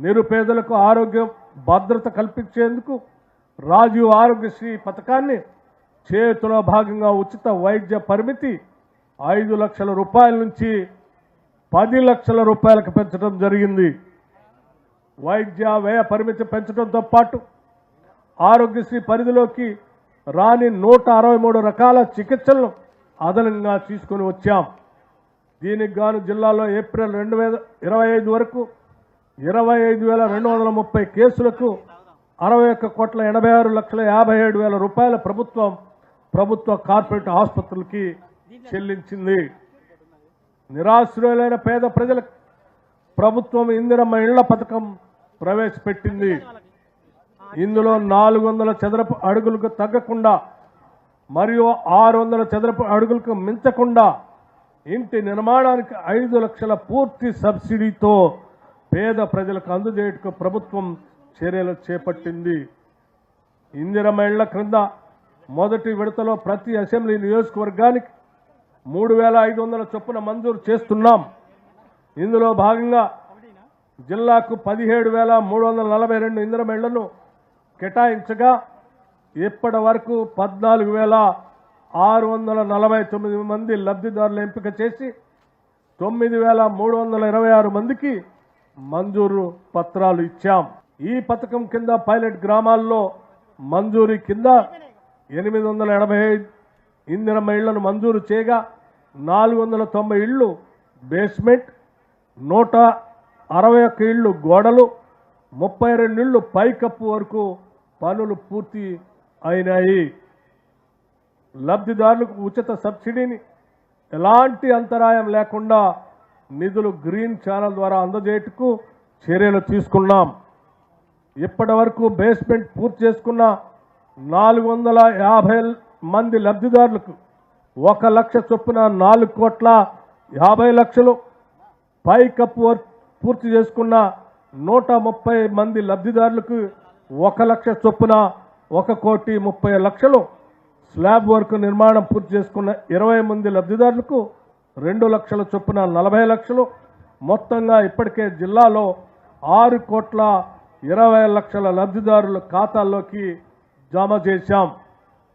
నిరుపేదలకు ఆరోగ్య భద్రత కల్పించేందుకు రాజీవ్ ఆరోగ్యశ్రీ పథకాన్ని చేతులో భాగంగా ఉచిత వైద్య పరిమితి 5 లక్షల రూపాయల నుంచి 10 లక్షల రూపాయలకు పెంచడం జరిగింది. వైద్య వ్యయ పరిమితి పెంచడంతో పాటు ఆరోగ్యశ్రీ పరిధిలోకి రాని 163 రకాల చికిత్సలను అదనంగా తీసుకొని వచ్చాం. దీనికి గాను జిల్లాలో ఏప్రిల్ 2025 వరకు 25,230 కేసులకు 61,86,57,000 రూపాయల ప్రభుత్వ కార్పొరేట్ ఆసుపత్రులకి చెల్లించింది. నిరాశ్రయులైన పేద ప్రజలకు ప్రభుత్వం ఇందిరమ్మ ఇళ్ల పథకం ప్రవేశపెట్టింది. ఇందులో 400 చదరపు అడుగులకు తగ్గకుండా మరియు 600 చదరపు అడుగులకు మించకుండా ఇంటి నిర్మాణానికి 5 లక్షల పూర్తి సబ్సిడీతో పేద ప్రజలకు అందజేయటకు ప్రభుత్వం చర్యలు చేపట్టింది. ఇందిరమ్మ ఇళ్ల క్రింద మొదటి విడతలో ప్రతి అసెంబ్లీ నియోజకవర్గానికి 3,500 చొప్పున మంజూరు చేస్తున్నాం. ఇందులో భాగంగా జిల్లాకు 17,342 ఇందిరమ్మ ఇళ్లను కేటాయించగా ఇప్పటి వరకు 14,649 మంది లబ్ధిదారులు ఎంపిక చేసి 9,326 మందికి మంజూరు పత్రాలు ఇచ్చాం. ఈ పథకం కింద పైలట్ గ్రామాల్లో మంజూరీ కింద 885 ఇందిరమ్మ ఇళ్లను మంజూరు చేయగా 490 ఇళ్లు బేస్మెంట్, 161 ఇళ్లు గోడలు, 32 ఇళ్లు పైకప్పు వరకు పనులు పూర్తి అయినాయి. లబ్ధిదారులకు ఉచిత సబ్సిడీని ఎలాంటి అంతరాయం లేకుండా నిధులు గ్రీన్ ఛానల్ ద్వారా అందజేయటకు చర్యలు తీసుకున్నాం. ఇప్పటి వరకు బేస్మెంట్ పూర్తి చేసుకున్న 450 మంది లబ్ధిదారులకు 1 లక్ష చొప్పున 4,50,00,000, పైకప్పు పూర్తి చేసుకున్న 130 మంది లబ్ధిదారులకు 1 లక్ష చొప్పున 1,30,00,000, స్లాబ్ వర్క్ నిర్మాణం పూర్తి చేసుకున్న 20 మంది లబ్ధిదారులకు 2 లక్షల చొప్పున 40 లక్షలు, మొత్తంగా ఇప్పటికే జిల్లాలో 6,20,00,000 లబ్ధిదారుల ఖాతాల్లోకి జమ చేశాం.